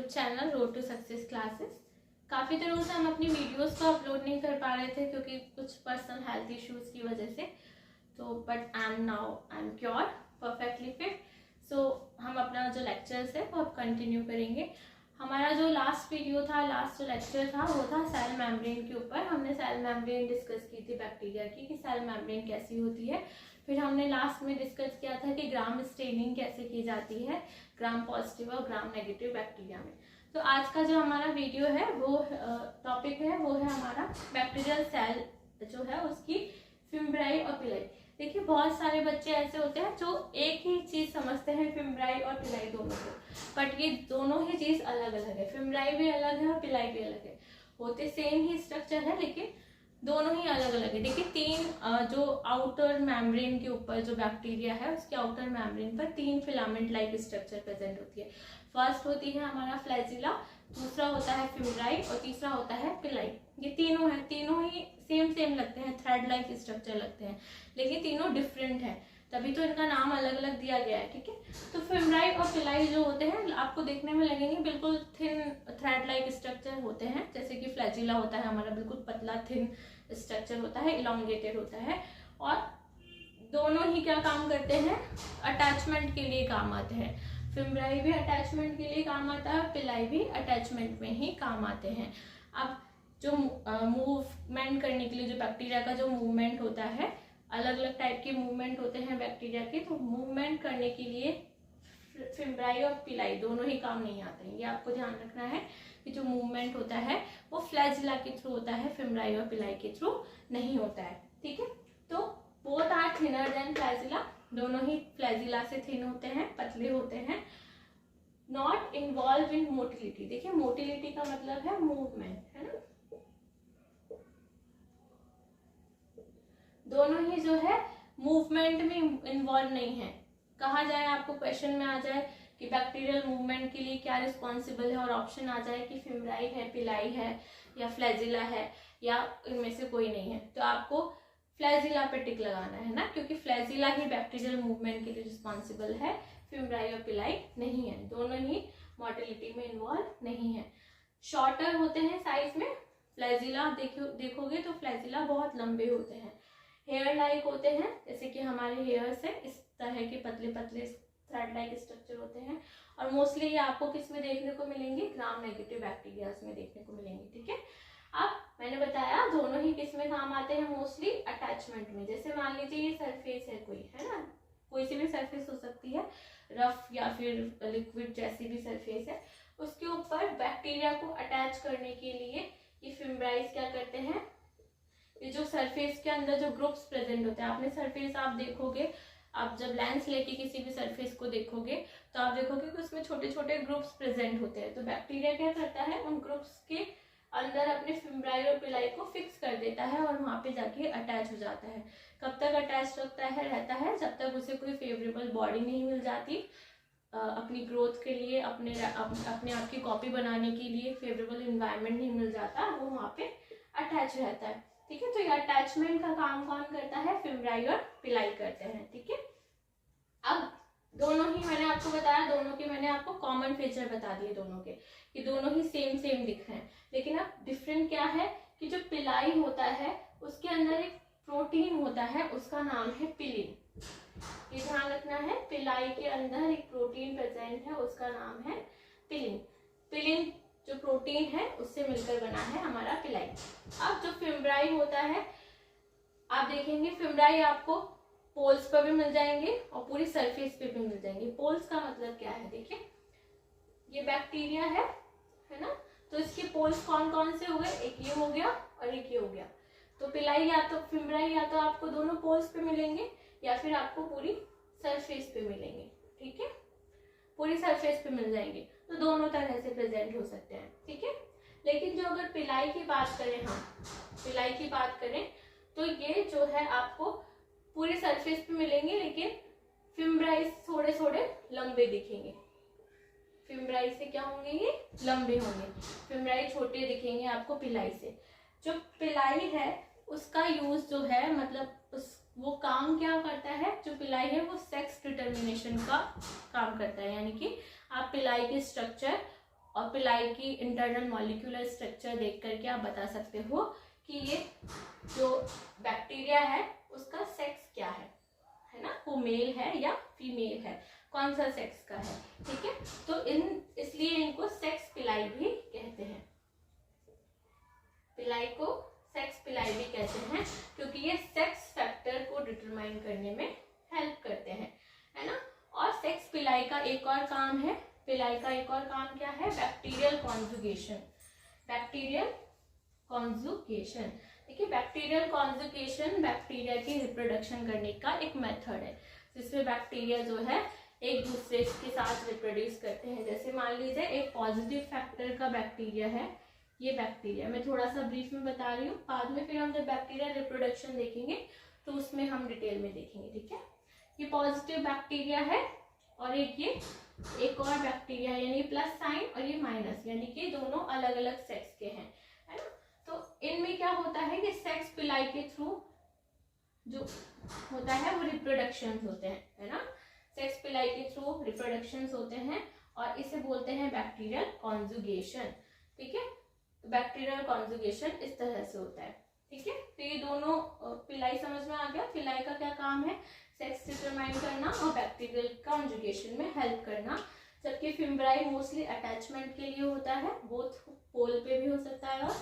Channel road to success classes. काफ़ी दिनों से हम अपनी वीडियोस को अपलोड नहीं कर पा रहे थे क्योंकि कुछ पर्सनल हेल्थ इश्यूज़ की वजह से। तो but I am cure perfectly fit. So हम अपना जो लेक्चर्स है वो अब कंटिन्यू करेंगे। हमारा जो लास्ट वीडियो था, लास्ट जो लेक्चर था वो था सेल मेम्ब्रेन के ऊपर। हमने सेल मेम्ब्रेन डिस्कस की थी बैक्टीरिया की, कि सेल मेम्ब्रेन कैसी होती है। फिर हमने लास्ट में डिस्कस किया था कि ग्राम स्टेनिंग कैसे की जाती है ग्राम पॉजिटिव और ग्राम नेगेटिव बैक्टीरिया में। तो आज का जो हमारा वीडियो है वो टॉपिक है वो है हमारा बैक्टीरियल सेल जो है उसकी फिम्ब्राई और पिलाई। देखिए बहुत सारे बच्चे ऐसे होते हैं जो एक ही चीज समझते हैं फिम्ब्राई और पिलाई दोनों को, बट ये दोनों ही चीज अलग अलग है। फिम्ब्राई भी अलग है और पिलाई भी अलग है। होते सेम ही स्ट्रक्चर है लेकिन दोनों ही अलग अलग है। देखिए तीन जो आउटर मेम्ब्रेन के ऊपर जो बैक्टीरिया है उसके आउटर मेम्ब्रेन पर तीन फिलामेंट लाइक स्ट्रक्चर प्रेजेंट होती है। फर्स्ट होती है हमारा फ्लैजिला, दूसरा होता है फिम्ब्राई और तीसरा होता है पिलाई। ये तीनों है, तीनों ही सेम लगते हैं, थ्रेड लाइक स्ट्रक्चर लगते हैं, लेकिन तीनों डिफरेंट है, तभी तो इनका नाम अलग अलग दिया गया है। ठीक है, तो फिम्ब्राई और पिलाई जो होते हैं आपको देखने में लगेंगे बिल्कुल थिन थ्रेड लाइक स्ट्रक्चर होते हैं, जैसे कि फ्लैजिला होता है हमारा बिल्कुल पतला थिन स्ट्रक्चर होता है, इलोंगेटेड होता है। और दोनों ही क्या काम करते हैं, अटैचमेंट के लिए काम आते हैं। फिम्ब्राई भी अटैचमेंट के लिए काम आता है, पिलाई भी अटैचमेंट में ही काम आते हैं। अब जो मूवमेंट करने के लिए जो बैक्टीरिया का जो मूवमेंट होता है, अलग अलग टाइप के मूवमेंट होते हैं बैक्टीरिया के, तो मूवमेंट करने के लिए फिम्ब्राई और पिलाई दोनों ही काम नहीं आते हैं। ये आपको ध्यान रखना है कि जो मूवमेंट होता है वो फ्लैजिला के थ्रू होता है, फिम्ब्राई और पिलाई के थ्रू नहीं होता है। ठीक है, तो both are thinner than flagella, दोनों ही फ्लैजिला से थिन होते हैं, पतले होते हैं। Not involve in motility. देखिए मोटिलिटी का मतलब है मूवमेंट, है ना। दोनों ही जो है मूवमेंट में इन्वॉल्व नहीं है। कहा जाए आपको क्वेश्चन में आ जाए कि बैक्टीरियल मूवमेंट के लिए क्या रिस्पॉन्सिबल है और ऑप्शन आ जाए कि फिम्ब्राई है, पिलाई है या फ्लैजिला है या इनमें से कोई नहीं है, तो आपको फ्लैजिला पे टिक लगाना है ना, क्योंकि फ्लैजिला ही बैक्टीरियल मूवमेंट के लिए रिस्पॉन्सिबल है, फिम्ब्राई और पिलाई नहीं है। दोनों ही मोटिलिटी में इन्वॉल्व नहीं है। शॉर्टर होते हैं साइज में। फ्लैजिला देखोगे तो फ्लैजिला बहुत लंबे होते हैं, हेयर लाइक होते हैं, जैसे कि हमारे हेयर्स है, इस तरह के पतले पतले थ्रेड लाइक स्ट्रक्चर होते हैं। और मोस्टली ये आपको किस में देखने को मिलेंगे, ग्राम नेगेटिव बैक्टीरियाज में देखने को मिलेंगे। ठीक है, अब मैंने बताया दोनों ही किस में काम आते हैं, मोस्टली अटैचमेंट में। जैसे मान लीजिए ये सरफेस है कोई, है ना, कोई सी भी सरफेस हो सकती है, रफ या फिर लिक्विड जैसी भी सरफेस है, उसके ऊपर बैक्टीरिया को अटैच करने के लिए ये फिम्ब्राइज क्या करते हैं, ये जो सरफेस के अंदर जो ग्रुप्स प्रेजेंट होते हैं, आपने सरफेस आप देखोगे, आप जब लेंस लेके किसी भी सरफेस को देखोगे तो आप देखोगे कि उसमें छोटे छोटे ग्रुप्स प्रेजेंट होते हैं। तो बैक्टीरिया क्या करता है, उन ग्रुप्स के अंदर अपने फिम्ब्राई और पिलाई को फिक्स कर देता है और वहां पे जाके अटैच हो जाता है। कब तक अटैच रहता है, जब तक उसे कोई फेवरेबल बॉडी नहीं मिल जाती अपनी ग्रोथ के लिए, अपने आप की कॉपी बनाने के लिए फेवरेबल इन्वायरमेंट नहीं मिल जाता, वो वहाँ पे अटैच रहता है। ठीक है, तो ये अटैचमेंट का काम कौन करता है, फिम्ब्राई और पिलाई करते हैं। ठीक है, अब दोनों ही मैंने आपको बताया, दोनों के मैंने आपको कॉमन फीचर बता दिए दोनों के, कि दोनों ही सेम दिख रहे हैं। लेकिन अब डिफरेंट क्या है कि जो पिलाई होता है उसके अंदर एक प्रोटीन होता है, उसका नाम है पिलिन। ये ध्यान रखना है, पिलाई के अंदर एक प्रोटीन प्रेजेंट है, उसका नाम है पिलिन। पिलिन जो प्रोटीन है उससे मिलकर बना है हमारा पिलाई। अब जो फिम्ब्राई होता है, आप देखेंगे फिम्ब्राई आपको पोल्स पर भी मिल जाएंगे और पूरी सरफेस पे भी मिल जाएंगे। पोल्स का मतलब क्या है, देखिए ये बैक्टीरिया है ना, तो इसके पोल्स कौन कौन से हो गए, एक ये हो गया और एक ये हो गया। तो पिलाई या तो फिम्ब्राई या तो आपको दोनों पोल्स पे मिलेंगे या फिर आपको पूरी सरफेस पे मिलेंगे। ठीक है, पूरी सरफेस पे मिल जाएंगे, तो दोनों तरह से प्रेजेंट हो सकते हैं। ठीक है, लेकिन जो अगर पिलाई की बात करें, हम पिलाई की बात करें तो ये जो है आपको पूरी सरफेस पे मिलेंगे, लेकिन फिम्ब्राई थोड़े थोड़े लंबे दिखेंगे। फिम्ब्राई से क्या होंगे, ये लंबे होंगे, फिम्ब्राई छोटे दिखेंगे आपको पिलाई से। जो पिलाई है उसका यूज जो है, मतलब वो काम क्या करता है, जो पिलाई है वो सेक्स डिटर्मिनेशन का काम करता है, यानी कि आप पिलाई के स्ट्रक्चर और पिलाई की इंटरनल मॉलिक्यूलर स्ट्रक्चर देख करके आप बता सकते हो कि ये जो बैक्टीरिया है उसका सेक्स क्या है ना, वो मेल है या फीमेल है, कौन सा सेक्स का है, ठीक है। तो इसलिए इनको सेक्स पिलाई भी कहते हैं, पिलाई को सेक्स पिलाई भी कहते हैं क्योंकि ये सेक्स फैक्टर को डिटरमाइन करने में हेल्प करते हैं, है ना। और सेक्स पिलाई का एक और काम है, पिलाई का एक और काम क्या है, बैक्टीरियल कॉन्जुगेशन, बैक्टीरियल कॉन्जुगेशन। देखिए बैक्टीरियल कॉन्जुगेशन बैक्टीरिया की रिप्रोडक्शन करने का एक मेथड है जिसमें बैक्टीरिया जो है एक दूसरे के साथ रिप्रोड्यूस करते हैं। जैसे मान लीजिए एक पॉजिटिव फैक्टर का बैक्टीरिया है, ये बैक्टीरिया मैं थोड़ा सा ब्रीफ में बता रही हूँ, बाद में फिर हम जब बैक्टीरिया रिप्रोडक्शन देखेंगे तो उसमें हम डिटेल में देखेंगे, ठीक है। ये पॉजिटिव बैक्टीरिया है और एक और बैक्टीरिया यानी प्लस साइन और ये माइनस, यानी कि दोनों अलग अलग सेक्स के हैं, है ना। तो इनमें क्या होता है कि सेक्स पिलाई के थ्रू जो होता है वो रिप्रोडक्शंस होते हैं, है ना। सेक्स पिलाई के थ्रू रिप्रोडक्शंस होते हैं और इसे बोलते हैं बैक्टीरियल कॉन्जुगेशन, ठीक है। तो बैक्टीरियल कॉन्जुगेशन इस तरह से होता है, ठीक है। तो ये दोनों पिलाई समझ में आ गया, पिलाई का क्या काम है, सेक्स डिटरमाइन करना और बैक्टीरियल कॉन्जुगेशन में हेल्प करना। जबकि फिम्ब्राई मोस्टली अटैचमेंट के लिए होता है, बोथ पोल पे भी हो सकता है और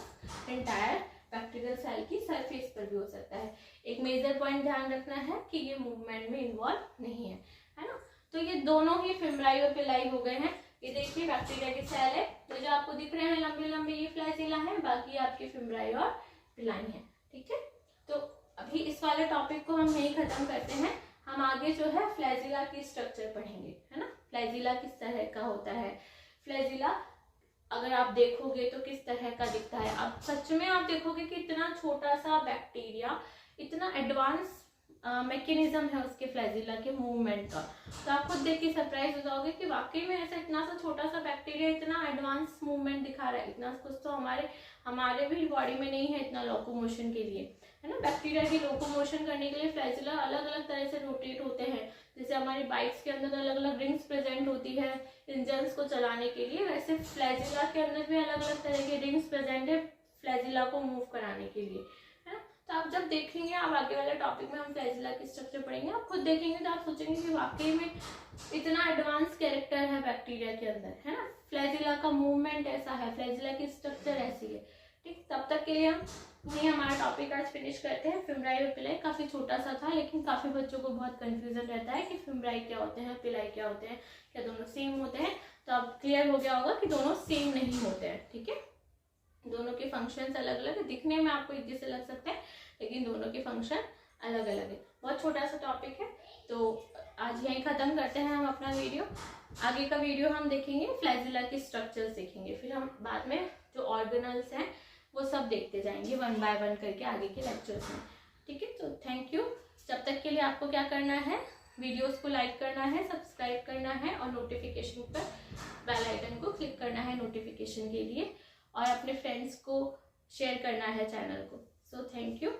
एंटायर बैक्टीरियल सेल की सरफेस पर भी हो सकता है। एक मेजर पॉइंट ध्यान रखना है कि ये मूवमेंट में इन्वॉल्व नहीं है ना। तो ये दोनों ही फिम्ब्राई और पिलाई हो गए हैं। ये देखिए बैक्टीरिया के सेल है, तो जो आपको दिख रहे हैं लंबे लंबे ये फ्लैजिला है, बाकी आपके फिम्ब्राई और पिलाई है, ठीक है। तो अभी इस वाले टॉपिक को हम यही खत्म करते हैं, हम आगे जो है फ्लैजिला की स्ट्रक्चर पढ़ेंगे, है ना। फ्लैजिला किस तरह का होता है, फ्लैजिला अगर आप देखोगे तो किस तरह का दिखता है। अब सच में आप देखोगे कि इतना छोटा सा बैक्टीरिया, इतना एडवांस मैकेनिज्म है उसके फ्लैजिला के मूवमेंट का, तो आप खुद देख के सरप्राइज हो जाओगे कि वाकई में ऐसा इतना सा छोटा सा बैक्टीरिया इतना एडवांस मूवमेंट दिखा रहा है। इतना कुछ तो हमारे भी बॉडी में नहीं है इतना लोकोमोशन के लिए, है ना। बैक्टीरिया की लोकोमोशन करने के लिए फ्लैजिला अलग अलग तरह से रोटेट होते हैं। जैसे हमारी बाइक्स के अंदर अलग अलग रिंग्स प्रेजेंट होती है इंजन्स को चलाने के लिए, वैसे फ्लैजिला के अंदर भी अलग अलग तरह के रिंग्स प्रेजेंट है फ्लैजिला को मूव कराने के लिए, है ना। तो आप जब देखेंगे, आप आगे वाले टॉपिक में हम फ्लैजिला की स्ट्रक्चर पढ़ेंगे, आप खुद देखेंगे तो आप सोचेंगे कि वाकई में इतना एडवांस कैरेक्टर है बैक्टीरिया के अंदर, है ना। फ्लैजिला का मूवमेंट ऐसा है, फ्लैजिला की स्ट्रक्चर ऐसी है, ठीक। तब तक के लिए हम ये हमारा टॉपिक आज फिनिश करते हैं। फिम्ब्राई और पिलाई काफ़ी छोटा सा था, लेकिन काफ़ी बच्चों को बहुत कंफ्यूजन रहता है कि फिम्ब्राई क्या होते हैं, पिलाई क्या होते हैं, क्या दोनों सेम होते हैं। तो अब क्लियर हो गया होगा कि दोनों सेम नहीं होते हैं, ठीक है। दोनों के फंक्शंस अलग अलग है, दिखने में आपको एक जैसे लग सकते हैं लेकिन दोनों के फंक्शन अलग अलग है। बहुत छोटा सा टॉपिक है, तो आज यहीं ख़त्म करते हैं हम अपना वीडियो। आगे का वीडियो हम देखेंगे फ्लैजिला की स्ट्रक्चर्स देखेंगे, फिर हम बाद में जो ऑर्गेनल्स हैं वो सब देखते जाएंगे 1 बाय 1 करके आगे के लेक्चर्स में, ठीक है। तो थैंक यू। जब तक के लिए आपको क्या करना है, वीडियोस को लाइक करना है, सब्सक्राइब करना है और नोटिफिकेशन पर बेल आइकन को क्लिक करना है नोटिफिकेशन के लिए, और अपने फ्रेंड्स को शेयर करना है चैनल को। So thank you.